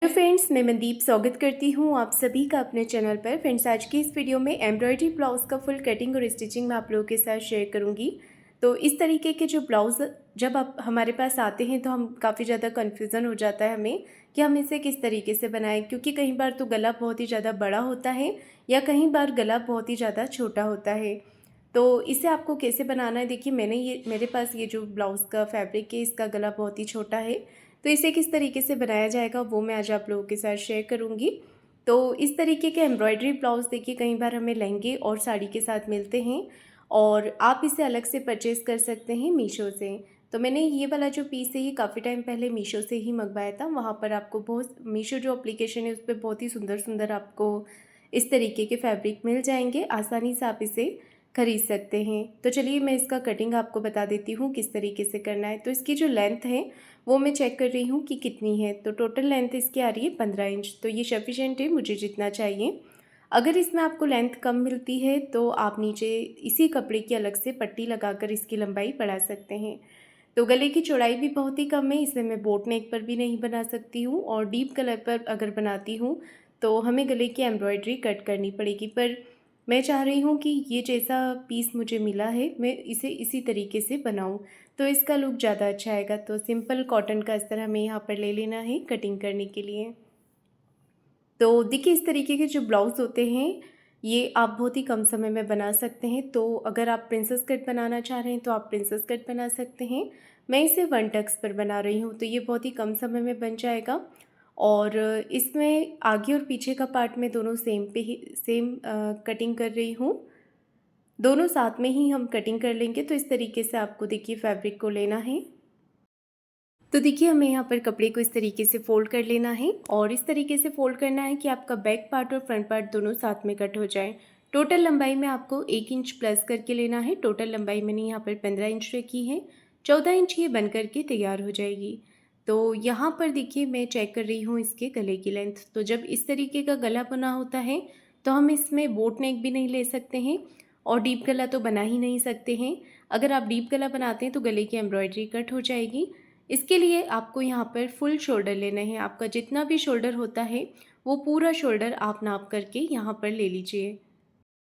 Hello friends, मैं मनदीप स्वागत करती हूँ आप सभी का अपने चैनल पर। फ्रेंड्स, आज की इस वीडियो में एम्ब्रॉयडरी ब्लाउज़ का फुल कटिंग और स्टिचिंग मैं आप लोगों के साथ शेयर करूँगी। तो इस तरीके के जो ब्लाउज़ जब आप हमारे पास आते हैं तो हम काफ़ी ज़्यादा कन्फ्यूज़न हो जाता है हमें कि हम इसे किस तरीके से बनाएं, क्योंकि कई बार तो गला बहुत ही ज़्यादा बड़ा होता है या कई बार गला बहुत ही ज़्यादा छोटा होता है। तो इसे आपको कैसे बनाना है, देखिए मेरे पास ये जो ब्लाउज़ का फैब्रिक है इसका गला बहुत ही छोटा है, तो इसे किस तरीके से बनाया जाएगा वो मैं आज आप लोगों के साथ शेयर करूँगी। तो इस तरीके के एम्ब्रॉयडरी ब्लाउज़ देखिए कई बार हमें लहंगे और साड़ी के साथ मिलते हैं और आप इसे अलग से परचेज़ कर सकते हैं मीशो से। तो मैंने ये वाला जो पीस है ये काफ़ी टाइम पहले मीशो से ही मंगवाया था। वहाँ पर आपको बहुत मीशो जो एप्लीकेशन है उस पर बहुत ही सुंदर सुंदर आपको इस तरीके के फैब्रिक मिल जाएंगे, आसानी से आप इसे खरीद सकते हैं। तो चलिए मैं इसका कटिंग आपको बता देती हूँ किस तरीके से करना है। तो इसकी जो लेंथ है वो मैं चेक कर रही हूँ कि कितनी है। तो टोटल लेंथ इसकी आ रही है 15 इंच, तो ये सफिशेंट है मुझे जितना चाहिए। अगर इसमें आपको लेंथ कम मिलती है तो आप नीचे इसी कपड़े की अलग से पट्टी लगाकर इसकी लंबाई बढ़ा सकते हैं। तो गले की चौड़ाई भी बहुत ही कम है, इसलिए मैं बोट नेक पर भी नहीं बना सकती हूँ और डीप गले पर अगर बनाती हूँ तो हमें गले की एम्ब्रॉयडरी कट करनी पड़ेगी। पर मैं चाह रही हूँ कि ये जैसा पीस मुझे मिला है मैं इसे इसी तरीके से बनाऊँ तो इसका लुक ज़्यादा अच्छा आएगा। तो सिंपल कॉटन का अस्तर हमें यहाँ पर ले लेना है कटिंग करने के लिए। तो देखिए इस तरीके के जो ब्लाउज़ होते हैं ये आप बहुत ही कम समय में बना सकते हैं। तो अगर आप प्रिंसेस कट बनाना चाह रहे हैं तो आप प्रिंसेस कट बना सकते हैं। मैं इसे वन टक्स पर बना रही हूँ तो ये बहुत ही कम समय में बन जाएगा। और इसमें आगे और पीछे का पार्ट में दोनों सेम कटिंग कर रही हूँ। दोनों साथ में ही हम कटिंग कर लेंगे। तो इस तरीके से आपको देखिए फैब्रिक को लेना है। तो देखिए हमें यहाँ पर कपड़े को इस तरीके से फ़ोल्ड कर लेना है और इस तरीके से फ़ोल्ड करना है कि आपका बैक पार्ट और फ्रंट पार्ट दोनों साथ में कट हो जाए। टोटल लंबाई में आपको 1 इंच प्लस करके लेना है। टोटल लंबाई मैंने यहाँ पर 15 इंच रखी है, 14 इंच ये बन करके तैयार हो जाएगी। तो यहाँ पर देखिए मैं चेक कर रही हूँ इसके गले की लेंथ। तो जब इस तरीके का गला बना होता है तो हम इसमें बोट नेक भी नहीं ले सकते हैं और डीप गला तो बना ही नहीं सकते हैं। अगर आप डीप गला बनाते हैं तो गले की एम्ब्रॉयडरी कट हो जाएगी। इसके लिए आपको यहाँ पर फुल शोल्डर लेना है। आपका जितना भी शोल्डर होता है वो पूरा शोल्डर आप नाप करके यहाँ पर ले लीजिए।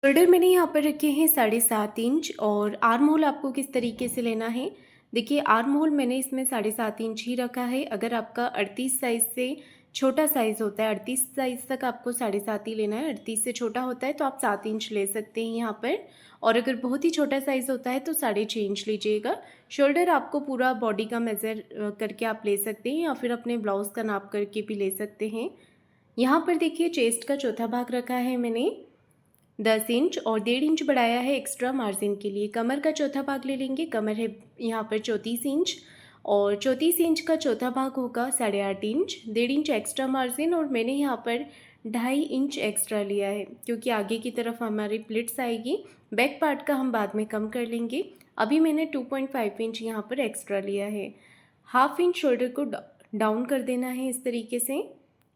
शोल्डर मैंने यहाँ पर रखे हैं 7.5 इंच और आर्म होल आपको किस तरीके से लेना है, देखिए आर्म होल मैंने इसमें 7.5 इंच ही रखा है। अगर आपका 38 साइज़ से छोटा साइज़ होता है, 38 साइज़ तक आपको 7.5 ही लेना है। 38 से छोटा होता है तो आप 7 इंच ले सकते हैं यहाँ पर, और अगर बहुत ही छोटा साइज़ होता है तो 6.5 इंच लीजिएगा। शोल्डर आपको पूरा बॉडी का मेज़र करके आप ले सकते हैं या फिर अपने ब्लाउज़ का नाप करके भी ले सकते हैं। यहाँ पर देखिए चेस्ट का चौथा भाग रखा है मैंने 10 इंच और 1.5 इंच बढ़ाया है एक्स्ट्रा मार्जिन के लिए। कमर का चौथा भाग ले लेंगे, कमर है यहाँ पर 34 इंच और 34 इंच का चौथा भाग होगा 8.5 इंच, 1.5 इंच एक्स्ट्रा मार्जिन और मैंने यहाँ पर 2.5 इंच एक्स्ट्रा लिया है क्योंकि आगे की तरफ हमारी प्लिट्स आएगी। बैक पार्ट का हम बाद में कम कर लेंगे। अभी मैंने 2.5 इंच यहाँ पर एक्स्ट्रा लिया है। हाफ इंच शोल्डर को डाउन कर देना है इस तरीके से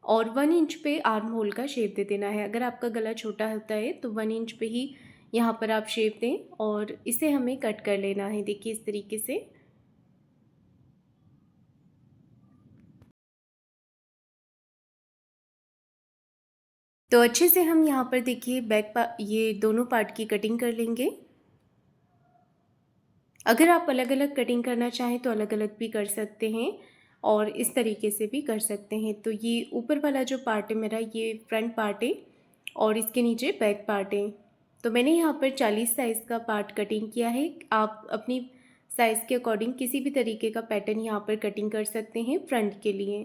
और 1 इंच पे आर्म होल का शेप दे देना है। अगर आपका गला छोटा होता है तो 1 इंच पे ही यहाँ पर आप शेप दें और इसे हमें कट कर लेना है। देखिए इस तरीके से। तो अच्छे से हम यहाँ पर देखिए ये दोनों पार्ट की कटिंग कर लेंगे। अगर आप अलग अलग कटिंग करना चाहें तो अलग अलग भी कर सकते हैं और इस तरीके से भी कर सकते हैं। तो ये ऊपर वाला जो पार्ट है मेरा ये फ्रंट पार्ट है और इसके नीचे बैक पार्ट है। तो मैंने यहाँ पर 40 साइज़ का पार्ट कटिंग किया है। आप अपनी साइज़ के अकॉर्डिंग किसी भी तरीके का पैटर्न यहाँ पर कटिंग कर सकते हैं फ्रंट के लिए।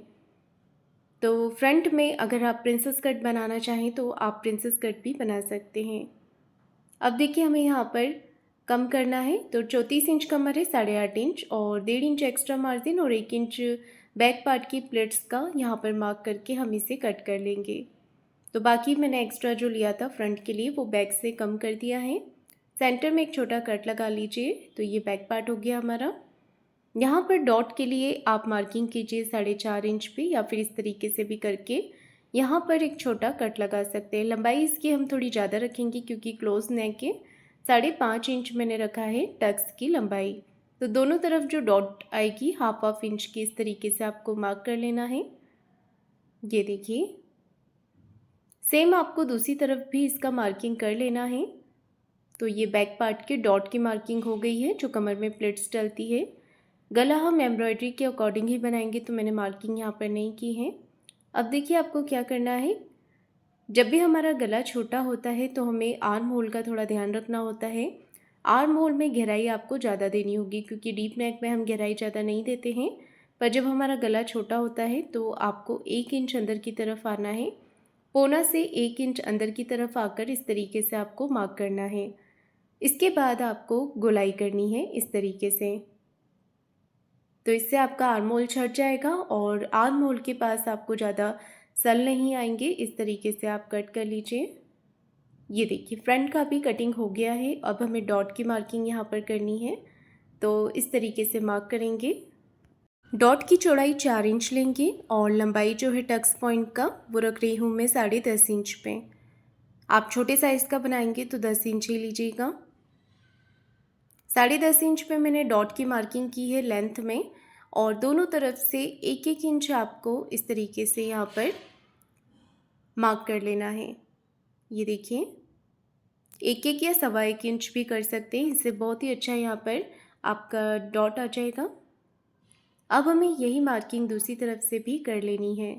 तो फ्रंट में अगर आप प्रिंसेस कट बनाना चाहें तो आप प्रिंसेस कट भी बना सकते हैं। अब देखिए हमें यहाँ पर कम करना है। तो 34 इंच कमर है, 8.5 इंच और 1.5 इंच एक्स्ट्रा मार्जिन और 1 इंच बैक पार्ट की प्लेट्स का यहाँ पर मार्क करके हम इसे कट कर लेंगे। तो बाकी मैंने एक्स्ट्रा जो लिया था फ्रंट के लिए वो बैक से कम कर दिया है। सेंटर में एक छोटा कट लगा लीजिए। तो ये बैक पार्ट हो गया हमारा। यहाँ पर डॉट के लिए आप मार्किंग कीजिए 4.5 इंच पे या फिर इस तरीके से भी करके यहाँ पर एक छोटा कट लगा सकते हैं। लंबाई इसकी हम थोड़ी ज़्यादा रखेंगे क्योंकि क्लोज नेक है। 5.5 इंच मैंने रखा है टक्स की लंबाई। तो दोनों तरफ जो डॉट आएगी हाफ इंच की इस तरीके से आपको मार्क कर लेना है। ये देखिए, सेम आपको दूसरी तरफ भी इसका मार्किंग कर लेना है। तो ये बैक पार्ट के डॉट की मार्किंग हो गई है जो कमर में प्लिट्स डलती है। गला हम एम्ब्रॉयडरी के अकॉर्डिंग ही बनाएंगे, तो मैंने मार्किंग यहाँ पर नहीं की है। अब देखिए आपको क्या करना है, जब भी हमारा गला छोटा होता है तो हमें आर्म होल का थोड़ा ध्यान रखना होता है। आर्म होल में गहराई आपको ज़्यादा देनी होगी, क्योंकि डीप नेक में हम गहराई ज़्यादा नहीं देते हैं। पर जब हमारा गला छोटा होता है तो आपको 1 इंच अंदर की तरफ आना है। पौना से 1 इंच अंदर की तरफ आकर इस तरीके से आपको मार्क करना है। इसके बाद आपको गोलाई करनी है इस तरीके से। तो इससे आपका आर्म होल छट जाएगा और आर्म होल के पास आपको ज़्यादा सल नहीं आएंगे। इस तरीके से आप कट कर लीजिए। ये देखिए फ्रंट का भी कटिंग हो गया है। अब हमें डॉट की मार्किंग यहाँ पर करनी है, तो इस तरीके से मार्क करेंगे। डॉट की चौड़ाई 4 इंच लेंगे और लंबाई जो है टक्स पॉइंट का वो रख रही हूँ मैं 10.5 इंच पे। आप छोटे साइज़ का बनाएंगे तो 10 इंच ही लीजिएगा। 10.5 इंच पे मैंने डॉट की मार्किंग की है लेंथ में, और दोनों तरफ से 1-1 इंच आपको इस तरीके से यहाँ पर मार्क कर लेना है। ये देखिए, 1-1 या 1.25 इंच भी कर सकते हैं, इससे बहुत ही अच्छा यहाँ पर आपका डॉट आ जाएगा। अब हमें यही मार्किंग दूसरी तरफ से भी कर लेनी है।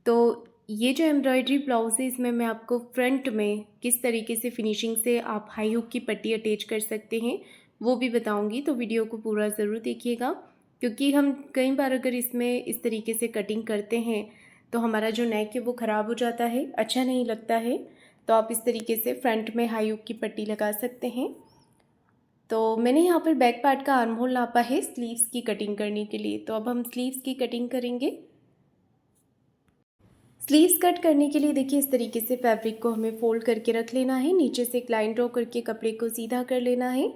तो ये जो एम्ब्रॉयडरी ब्लाउज़ है इसमें मैं आपको फ्रंट में किस तरीके से फिनिशिंग से आप हाई हुक की पट्टी अटैच कर सकते हैं वो भी बताऊंगी, तो वीडियो को पूरा ज़रूर देखिएगा। क्योंकि हम कई बार अगर इसमें इस तरीके से कटिंग करते हैं तो हमारा जो नेक है वो ख़राब हो जाता है, अच्छा नहीं लगता है। तो आप इस तरीके से फ्रंट में हाई हुक की पट्टी लगा सकते हैं। तो मैंने यहाँ पर बैक पार्ट का आर्म होल नापा है स्लीव्स की कटिंग करने के लिए। तो अब हम स्लीव्स की कटिंग करेंगे। स्लीव्स कट करने के लिए देखिए इस तरीके से फैब्रिक को हमें फोल्ड करके रख लेना है। नीचे से एक लाइन ड्रॉ करके कपड़े को सीधा कर लेना है।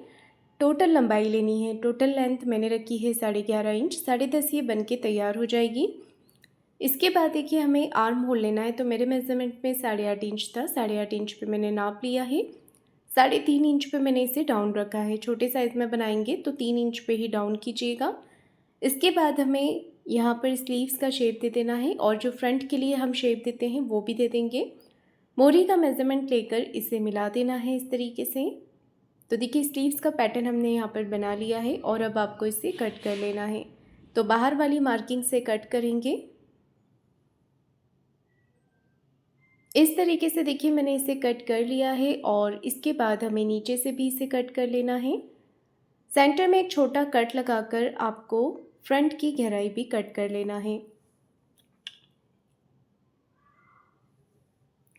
टोटल लंबाई लेनी है, टोटल लेंथ मैंने रखी है 11.5 इंच। 10.5 ये बन के तैयार हो जाएगी। इसके बाद देखिए हमें आर्म होल लेना है। तो मेरे मेज़रमेंट में 8.5 इंच था, 8.5 इंच पे मैंने नाप लिया है। 3.5 इंच पे मैंने इसे डाउन रखा है। छोटे साइज़ में बनाएंगे तो 3 इंच पे ही डाउन कीजिएगा। इसके बाद हमें यहाँ पर स्लीव्स का शेप दे देना है, और जो फ्रंट के लिए हम शेप देते हैं वो भी दे देंगे। मोरी का मेज़रमेंट लेकर इसे मिला देना है इस तरीके से। तो देखिए स्लीव्स का पैटर्न हमने यहाँ पर बना लिया है, और अब आपको इसे कट कर लेना है। तो बाहर वाली मार्किंग से कट करेंगे इस तरीके से। देखिए मैंने इसे कट कर लिया है, और इसके बाद हमें नीचे से भी इसे कट कर लेना है। सेंटर में एक छोटा कट लगाकर आपको फ्रंट की गहराई भी कट कर लेना है।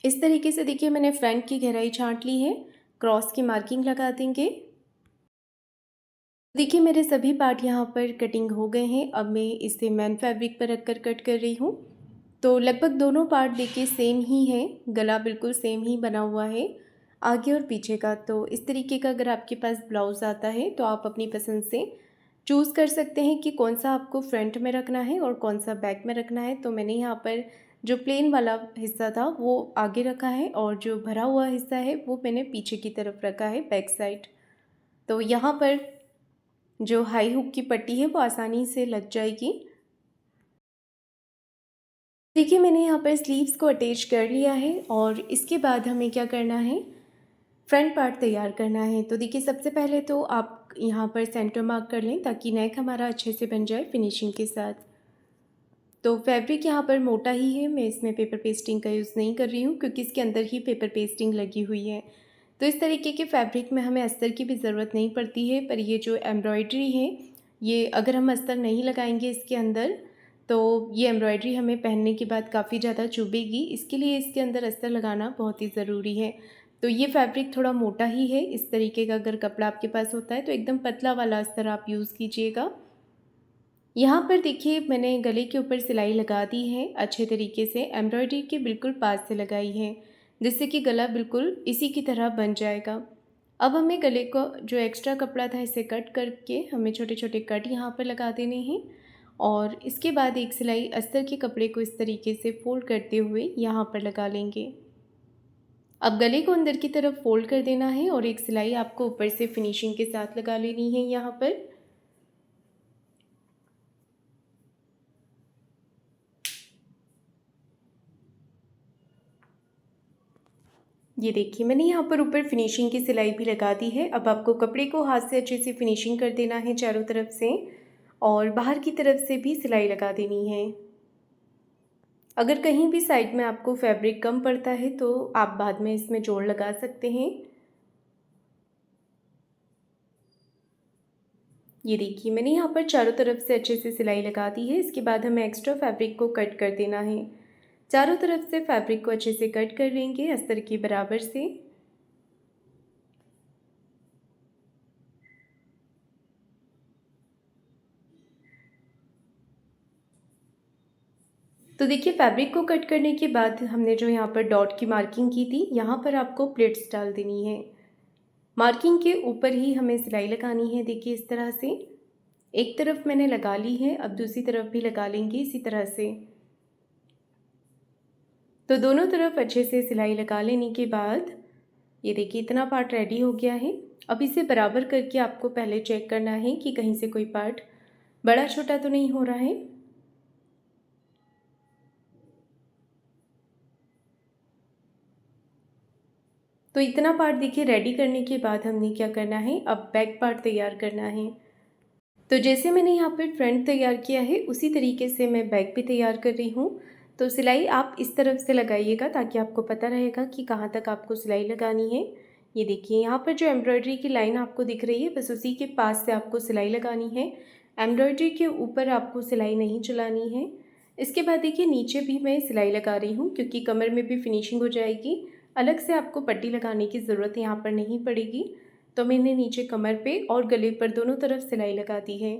इस तरीके से देखिए मैंने फ्रंट की गहराई छांट ली है। क्रॉस की मार्किंग लगा देंगे। देखिए मेरे सभी पार्ट यहाँ पर कटिंग हो गए हैं। अब मैं इसे मैन फैब्रिक पर रखकर कट कर रही हूँ। तो लगभग दोनों पार्ट देखिए सेम ही है, गला बिल्कुल सेम ही बना हुआ है आगे और पीछे का। तो इस तरीके का अगर आपके पास ब्लाउज़ आता है तो आप अपनी पसंद से चूज़ कर सकते हैं कि कौन सा आपको फ्रंट में रखना है और कौन सा बैक में रखना है। तो मैंने यहाँ पर जो प्लेन वाला हिस्सा था वो आगे रखा है, और जो भरा हुआ हिस्सा है वो मैंने पीछे की तरफ रखा है, बैक साइड। तो यहाँ पर जो हाई हुक की पट्टी है वो आसानी से लग जाएगी। देखिए मैंने यहाँ पर स्लीव्स को अटैच कर लिया है, और इसके बाद हमें क्या करना है, फ्रंट पार्ट तैयार करना है। तो देखिए सबसे पहले तो आप यहाँ पर सेंटर मार्क कर लें ताकि नेक हमारा अच्छे से बन जाए फिनिशिंग के साथ। तो फैब्रिक यहाँ पर मोटा ही है, मैं इसमें पेपर पेस्टिंग का यूज़ नहीं कर रही हूँ क्योंकि इसके अंदर ही पेपर पेस्टिंग लगी हुई है। तो इस तरीके के फैब्रिक में हमें अस्तर की भी ज़रूरत नहीं पड़ती है। पर ये जो एम्ब्रॉयडरी है, ये अगर हम अस्तर नहीं लगाएंगे इसके अंदर तो ये एम्ब्रॉयडरी हमें पहनने के बाद काफ़ी ज़्यादा चुभेगी। इसके लिए इसके अंदर अस्तर लगाना बहुत ही ज़रूरी है। तो ये फैब्रिक थोड़ा मोटा ही है। इस तरीके का अगर कपड़ा आपके पास होता है तो एकदम पतला वाला अस्तर आप यूज़ कीजिएगा। यहाँ पर देखिए मैंने गले के ऊपर सिलाई लगा दी है अच्छे तरीके से, एम्ब्रॉयडरी के बिल्कुल पास से लगाई है, जिससे कि गला बिल्कुल इसी की तरह बन जाएगा। अब हमें गले को जो एक्स्ट्रा कपड़ा था इसे कट करके हमें छोटे छोटे कट यहाँ पर लगा देने हैं, और इसके बाद एक सिलाई अस्तर के कपड़े को इस तरीके से फोल्ड करते हुए यहाँ पर लगा लेंगे। अब गले को अंदर की तरफ फोल्ड कर देना है, और एक सिलाई आपको ऊपर से फिनिशिंग के साथ लगा लेनी है यहाँ पर। ये देखिए मैंने यहाँ पर ऊपर फिनिशिंग की सिलाई भी लगा दी है। अब आपको कपड़े को हाथ से अच्छे से फिनिशिंग कर देना है चारों तरफ से, और बाहर की तरफ से भी सिलाई लगा देनी है। अगर कहीं भी साइड में आपको फैब्रिक कम पड़ता है तो आप बाद में इसमें जोड़ लगा सकते हैं। ये देखिए मैंने यहाँ पर चारों तरफ से अच्छे से सिलाई लगा दी है। इसके बाद हमें एक्स्ट्रा फैब्रिक को कट कर देना है। चारों तरफ से फैब्रिक को अच्छे से कट कर लेंगे अस्तर के बराबर से। तो देखिए फैब्रिक को कट करने के बाद हमने जो यहाँ पर डॉट की मार्किंग की थी, यहाँ पर आपको प्लेट्स डाल देनी है। मार्किंग के ऊपर ही हमें सिलाई लगानी है। देखिए इस तरह से एक तरफ मैंने लगा ली है, अब दूसरी तरफ भी लगा लेंगे इसी तरह से। तो दोनों तरफ अच्छे से सिलाई लगा लेने के बाद ये देखिए इतना पार्ट रेडी हो गया है। अब इसे बराबर करके आपको पहले चेक करना है कि कहीं से कोई पार्ट बड़ा छोटा तो नहीं हो रहा है। तो इतना पार्ट देखिए रेडी करने के बाद हमने क्या करना है, अब बैक पार्ट तैयार करना है। तो जैसे मैंने यहाँ पर फ्रंट तैयार किया है उसी तरीके से मैं बैक भी तैयार कर रही हूँ। तो सिलाई आप इस तरफ से लगाइएगा ताकि आपको पता रहेगा कि कहाँ तक आपको सिलाई लगानी है। ये देखिए यहाँ पर जो एम्ब्रॉयडरी की लाइन आपको दिख रही है बस उसी के पास से आपको सिलाई लगानी है। एम्ब्रॉयडरी के ऊपर आपको सिलाई नहीं चलानी है। इसके बाद देखिए नीचे भी मैं सिलाई लगा रही हूँ क्योंकि कमर में भी फिनिशिंग हो जाएगी। अलग से आपको पट्टी लगाने की ज़रूरत यहाँ पर नहीं पड़ेगी। तो मैंने नीचे कमर पे और गले पर दोनों तरफ सिलाई लगा दी है।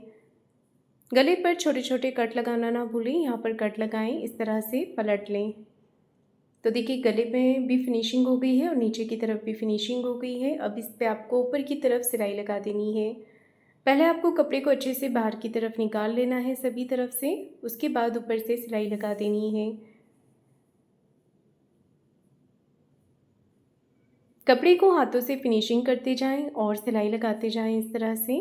गले पर छोटे छोटे कट लगाना ना भूलें, यहाँ पर कट लगाएं, इस तरह से पलट लें। तो देखिए गले में भी फिनिशिंग हो गई है और नीचे की तरफ भी फिनिशिंग हो गई है। अब इस पर आपको ऊपर की तरफ सिलाई लगा देनी है। पहले आपको कपड़े को अच्छे से बाहर की तरफ निकाल लेना है सभी तरफ से, उसके बाद ऊपर से सिलाई लगा देनी है। कपड़े को हाथों से फिनिशिंग करते जाएं और सिलाई लगाते जाएं इस तरह से।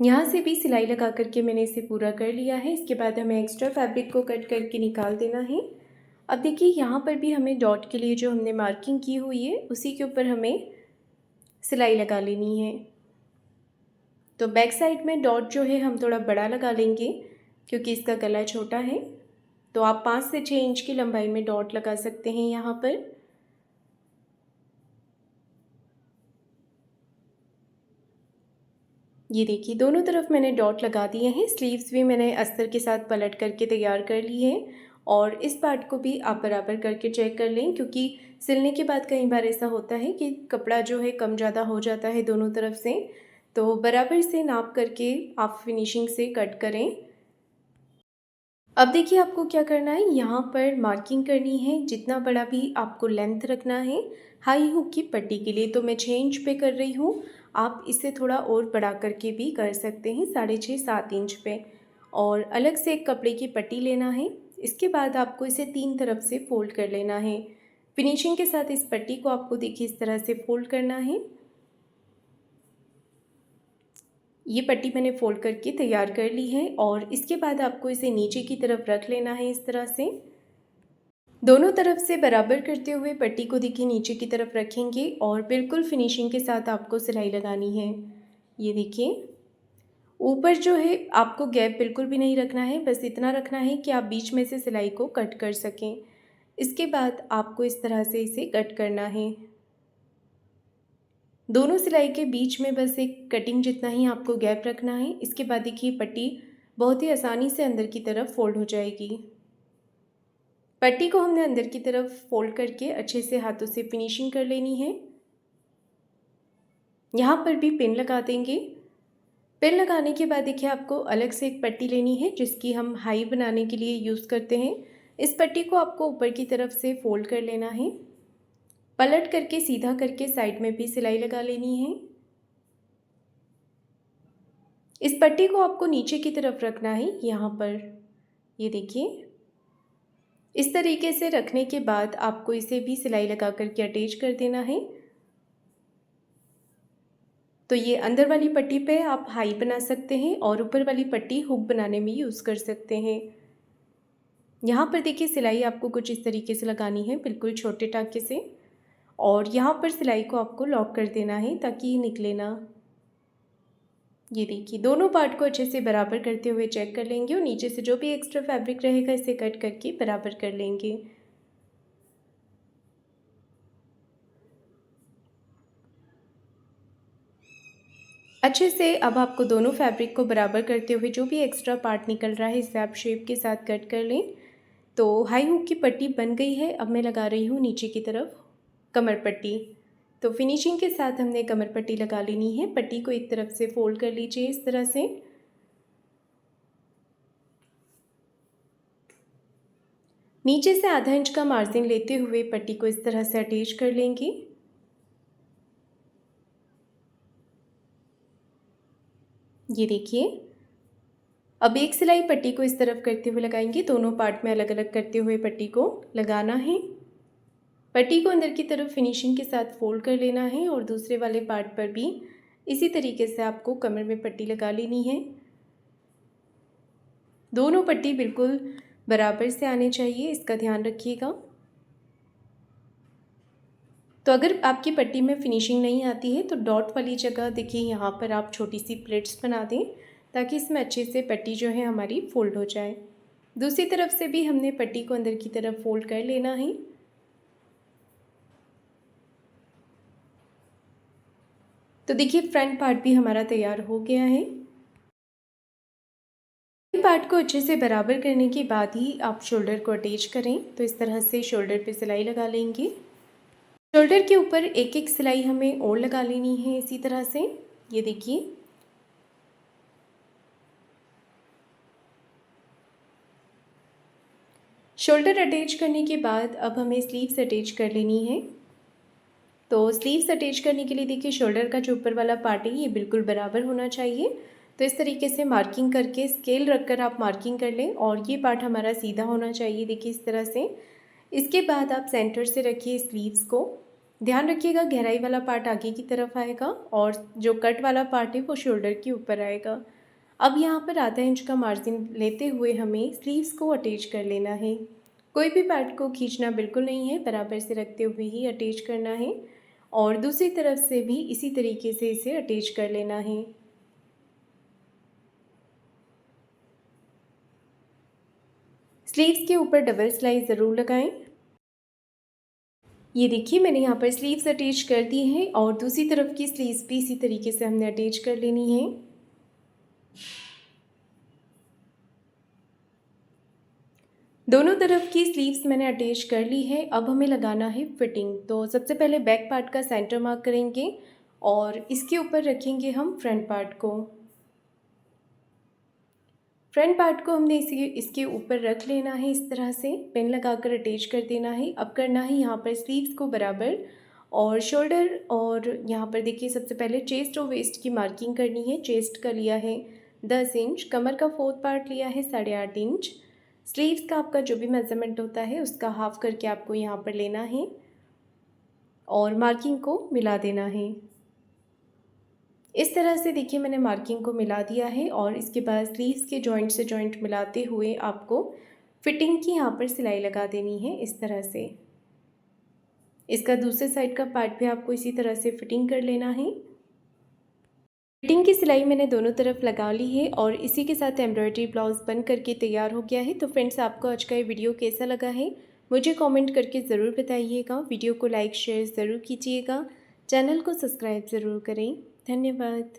यहाँ से भी सिलाई लगा करके मैंने इसे पूरा कर लिया है। इसके बाद हमें एक्स्ट्रा फैब्रिक को कट करके निकाल देना है। अब देखिए यहाँ पर भी हमें डॉट के लिए जो हमने मार्किंग की हुई है उसी के ऊपर हमें सिलाई लगा लेनी है। तो बैक साइड में डॉट जो है हम थोड़ा बड़ा लगा लेंगे क्योंकि इसका गला छोटा है। तो आप 5 से 6 इंच की लंबाई में डॉट लगा सकते हैं यहाँ पर। ये देखिए दोनों तरफ मैंने डॉट लगा दिए हैं। स्लीव्स भी मैंने अस्तर के साथ पलट करके तैयार कर ली है। और इस पार्ट को भी आप बराबर करके चेक कर लें क्योंकि सिलने के बाद कई बार ऐसा होता है कि कपड़ा जो है कम ज़्यादा हो जाता है दोनों तरफ से। तो बराबर से नाप करके आप फिनिशिंग से कट करें। अब देखिए आपको क्या करना है, यहाँ पर मार्किंग करनी है। जितना बड़ा भी आपको लेंथ रखना है हाई हुक की पट्टी के लिए, तो मैं 6 इंच पे कर रही हूँ। आप इसे थोड़ा और बढ़ा करके भी कर सकते हैं 6.5-7 इंच पे। और अलग से एक कपड़े की पट्टी लेना है। इसके बाद आपको इसे 3 तरफ से फोल्ड कर लेना है। फिनिशिंग के साथ इस पट्टी को आपको देखिए इस तरह से फोल्ड करना है। ये पट्टी मैंने फोल्ड करके तैयार कर ली है और इसके बाद आपको इसे नीचे की तरफ रख लेना है इस तरह से। दोनों तरफ से बराबर करते हुए पट्टी को देखिए नीचे की तरफ रखेंगे और बिल्कुल फिनिशिंग के साथ आपको सिलाई लगानी है। ये देखिए ऊपर जो है आपको गैप बिल्कुल भी नहीं रखना है, बस इतना रखना है कि आप बीच में से सिलाई को कट कर सकें। इसके बाद आपको इस तरह से इसे कट करना है। दोनों सिलाई के बीच में बस एक कटिंग जितना ही आपको गैप रखना है। इसके बाद देखिए पट्टी बहुत ही आसानी से अंदर की तरफ फोल्ड हो जाएगी। पट्टी को हमने अंदर की तरफ फोल्ड करके अच्छे से हाथों से फिनिशिंग कर लेनी है। यहाँ पर भी पिन लगा देंगे। पिन लगाने के बाद देखिए आपको अलग से एक पट्टी लेनी है जिसकी हम हाई बनाने के लिए यूज़ करते हैं। इस पट्टी को आपको ऊपर की तरफ से फोल्ड कर लेना है। पलट करके सीधा करके साइड में भी सिलाई लगा लेनी है। इस पट्टी को आपको नीचे की तरफ रखना है यहाँ पर। ये देखिए इस तरीके से रखने के बाद आपको इसे भी सिलाई लगा करके अटैच कर देना है। तो ये अंदर वाली पट्टी पे आप हाई बना सकते हैं और ऊपर वाली पट्टी हुक बनाने में यूज़ कर सकते हैं। यहाँ पर देखिए सिलाई आपको कुछ इस तरीके से लगानी है, बिल्कुल छोटे टाँके से, और यहाँ पर सिलाई को आपको लॉक कर देना है ताकि ये निकले ना। ये देखिए दोनों पार्ट को अच्छे से बराबर करते हुए चेक कर लेंगे और नीचे से जो भी एक्स्ट्रा फैब्रिक रहेगा इसे कट करके बराबर कर लेंगे। अच्छे से अब आपको दोनों फैब्रिक को बराबर करते हुए जो भी एक्स्ट्रा पार्ट निकल रहा है इसे आप शेप के साथ कट कर लें। तो हाई हुक की पट्टी बन गई है। अब मैं लगा रही हूँ नीचे की तरफ कमर पट्टी। तो फिनिशिंग के साथ हमने कमर पट्टी लगा लेनी है। पट्टी को एक तरफ से फोल्ड कर लीजिए इस तरह से। नीचे से आधा इंच का मार्जिन लेते हुए पट्टी को इस तरह से अटैच कर लेंगे। ये देखिए अब एक सिलाई पट्टी को इस तरफ करते हुए लगाएंगे। दोनों पार्ट में अलग अलग करते हुए पट्टी को लगाना है। पट्टी को अंदर की तरफ फिनिशिंग के साथ फोल्ड कर लेना है और दूसरे वाले पार्ट पर भी इसी तरीके से आपको कमर में पट्टी लगा लेनी है। दोनों पट्टी बिल्कुल बराबर से आने चाहिए, इसका ध्यान रखिएगा। तो अगर आपकी पट्टी में फिनिशिंग नहीं आती है तो डॉट वाली जगह देखिए यहाँ पर आप छोटी सी प्लेट्स बना दें ताकि इसमें अच्छे से पट्टी जो है हमारी फोल्ड हो जाए। दूसरी तरफ से भी हमने पट्टी को अंदर की तरफ फोल्ड कर लेना है। तो देखिए फ्रंट पार्ट भी हमारा तैयार हो गया है। पार्ट को अच्छे से बराबर करने के बाद ही आप शोल्डर को अटैच करें। तो इस तरह से शोल्डर पे सिलाई लगा लेंगे। शोल्डर के ऊपर एक एक सिलाई हमें और लगा लेनी है इसी तरह से। ये देखिए शोल्डर अटैच करने के बाद अब हमें स्लीव्स अटैच कर लेनी है। तो स्लीव्स अटैच करने के लिए देखिए शोल्डर का जो ऊपर वाला पार्ट है ये बिल्कुल बराबर होना चाहिए। तो इस तरीके से मार्किंग करके स्केल रखकर आप मार्किंग कर लें और ये पार्ट हमारा सीधा होना चाहिए, देखिए इस तरह से। इसके बाद आप सेंटर से रखिए स्लीव्स को। ध्यान रखिएगा गहराई वाला पार्ट आगे की तरफ आएगा और जो कट वाला पार्ट है वो शोल्डर के ऊपर आएगा। अब यहाँ पर आधा इंच का मार्जिन लेते हुए हमें स्लीव्स को अटैच कर लेना है। कोई भी पार्ट को खींचना बिल्कुल नहीं है, बराबर से रखते हुए ही अटैच करना है और दूसरी तरफ से भी इसी तरीके से इसे अटैच कर लेना है। स्लीव्स के ऊपर डबल सिलाई ज़रूर लगाएं। ये देखिए मैंने यहाँ पर स्लीव्स अटैच कर दी हैं और दूसरी तरफ की स्लीव्स भी इसी तरीके से हमने अटैच कर लेनी है। दोनों तरफ की स्लीव्स मैंने अटैच कर ली है। अब हमें लगाना है फिटिंग। तो सबसे पहले बैक पार्ट का सेंटर मार्क करेंगे और इसके ऊपर रखेंगे हम फ्रंट पार्ट को। फ्रंट पार्ट को हमने इसके ऊपर रख लेना है, इस तरह से पिन लगाकर अटैच कर देना है। अब करना है यहाँ पर स्लीव्स को बराबर और शोल्डर और यहाँ पर देखिए सबसे पहले चेस्ट और वेस्ट की मार्किंग करनी है। चेस्ट का लिया है 10 इंच, कमर का फोर्थ पार्ट लिया है 8.5 इंच। स्लीव्स का आपका जो भी मेज़रमेंट होता है उसका हाफ करके आपको यहाँ पर लेना है और मार्किंग को मिला देना है। इस तरह से देखिए मैंने मार्किंग को मिला दिया है और इसके बाद स्लीव्स के जॉइंट से जॉइंट मिलाते हुए आपको फिटिंग की यहाँ पर सिलाई लगा देनी है इस तरह से। इसका दूसरे साइड का पार्ट भी आपको इसी तरह से फिटिंग कर लेना है। फिटिंग की सिलाई मैंने दोनों तरफ लगा ली है और इसी के साथ एम्ब्रॉयडरी ब्लाउज़ बन करके तैयार हो गया है। तो फ्रेंड्स आपको आज का ये वीडियो कैसा लगा है मुझे कमेंट करके ज़रूर बताइएगा। वीडियो को लाइक शेयर ज़रूर कीजिएगा, चैनल को सब्सक्राइब ज़रूर करें। धन्यवाद।